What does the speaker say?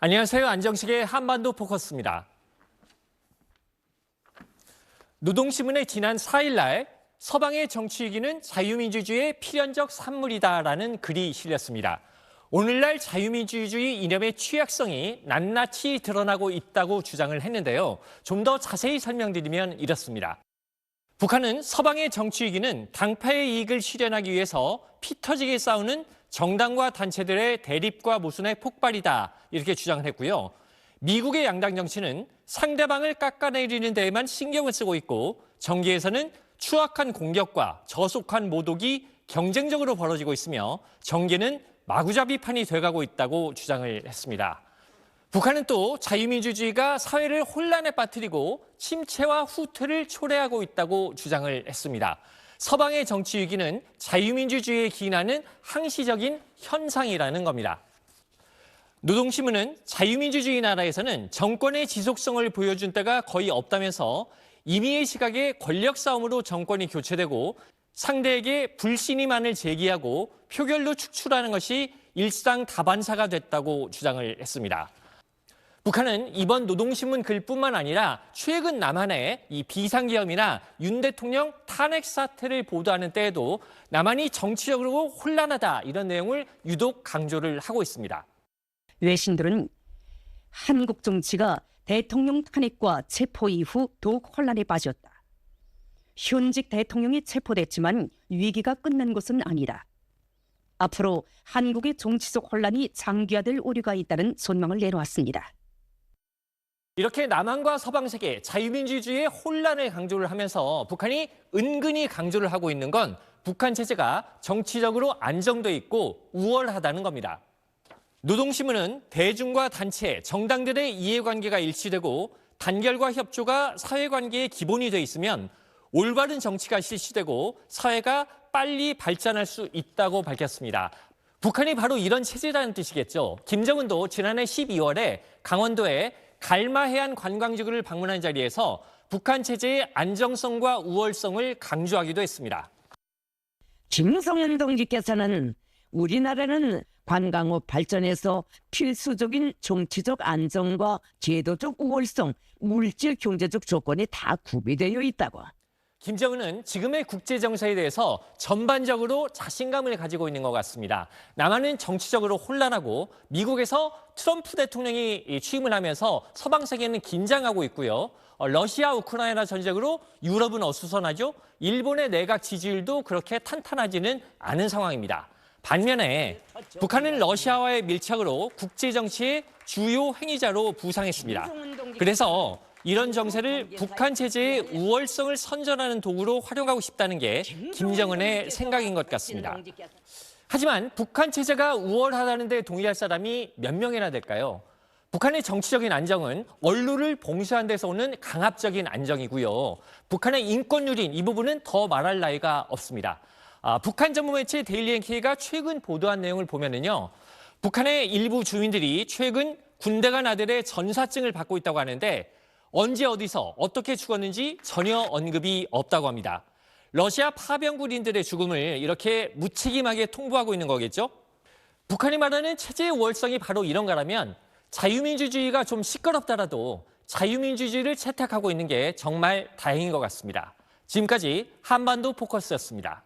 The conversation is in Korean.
안녕하세요. 안정식의 한반도 포커스입니다. 노동신문의 지난 4일 날 서방의 정치 위기는 자유민주주의의 필연적 산물이다라는 글이 실렸습니다. 오늘날 자유민주주의 이념의 취약성이 낱낱이 드러나고 있다고 주장을 했는데요. 좀 더 자세히 설명드리면 이렇습니다. 북한은 서방의 정치 위기는 당파의 이익을 실현하기 위해서 피 터지게 싸우는 정당과 단체들의 대립과 모순의 폭발이다 이렇게 주장을 했고요. 미국의 양당 정치는 상대방을 깎아내리는 데에만 신경을 쓰고 있고 정계에서는 추악한 공격과 저속한 모독이 경쟁적으로 벌어지고 있으며 정계는 마구잡이판이 돼가고 있다고 주장을 했습니다. 북한은 또 자유민주주의가 사회를 혼란에 빠뜨리고 침체와 후퇴를 초래하고 있다고 주장을 했습니다. 서방의 정치 위기는 자유민주주의에 기인하는 항시적인 현상이라는 겁니다. 노동신문은 자유민주주의 나라에서는 정권의 지속성을 보여준 때가 거의 없다면서 임의의 시각에 권력 싸움으로 정권이 교체되고 상대에게 불신임안을 제기하고 표결로 축출하는 것이 일상 다반사가 됐다고 주장을 했습니다. 북한은 이번 노동신문 글뿐만 아니라 최근 남한의 이 비상계엄이나 윤 대통령 탄핵 사태를 보도하는 때에도 남한이 정치적으로 혼란하다 이런 내용을 유독 강조를 하고 있습니다. 외신들은 한국 정치가 대통령 탄핵과 체포 이후 더욱 혼란에 빠졌다. 현직 대통령이 체포됐지만 위기가 끝난 것은 아니다. 앞으로 한국의 정치적 혼란이 장기화될 우려가 있다는 전망을 내놓았습니다. 이렇게 남한과 서방 세계 자유민주주의의 혼란을 강조를 하면서 북한이 은근히 강조를 하고 있는 건 북한 체제가 정치적으로 안정돼 있고 우월하다는 겁니다. 노동신문은 대중과 단체, 정당들의 이해관계가 일치되고 단결과 협조가 사회관계의 기본이 돼 있으면 올바른 정치가 실시되고 사회가 빨리 발전할 수 있다고 밝혔습니다. 북한이 바로 이런 체제라는 뜻이겠죠. 김정은도 지난해 12월에 강원도에 갈마해안 관광지구를 방문한 자리에서 북한 체제의 안정성과 우월성을 강조하기도 했습니다. 김성현 동지께서는 우리나라는 관광업 발전에서 필수적인 정치적 안정과 제도적 우월성, 물질 경제적 조건이 다 구비되어 있다고. 김정은은 지금의 국제정세에 대해서 전반적으로 자신감을 가지고 있는 것 같습니다. 남한은 정치적으로 혼란하고 미국에서 트럼프 대통령이 취임을 하면서 서방 세계는 긴장하고 있고요. 러시아 우크라이나 전쟁으로 유럽은 어수선하죠. 일본의 내각 지지율도 그렇게 탄탄하지는 않은 상황입니다. 반면에 북한은 러시아와의 밀착으로 국제정치의 주요 행위자로 부상했습니다. 그래서 이런 정세를 북한 체제의 우월성을 선전하는 도구로 활용하고 싶다는 게 김정은의 생각인 것 같습니다. 하지만 북한 체제가 우월하다는 데 동의할 사람이 몇 명이나 될까요? 북한의 정치적인 안정은 언론을 봉쇄한 데서 오는 강압적인 안정이고요. 북한의 인권유린 이 부분은 더 말할 나위가 없습니다. 북한 전문 매체 데일리 NK가 최근 보도한 내용을 보면은요. 북한의 일부 주민들이 최근 군대 간 아들의 전사증을 받고 있다고 하는데 언제 어디서 어떻게 죽었는지 전혀 언급이 없다고 합니다. 러시아 파병군인들의 죽음을 이렇게 무책임하게 통보하고 있는 거겠죠? 북한이 말하는 체제의 우월성이 바로 이런 거라면 자유민주주의가 좀 시끄럽더라도 자유민주주의를 채택하고 있는 게 정말 다행인 것 같습니다. 지금까지 한반도 포커스였습니다.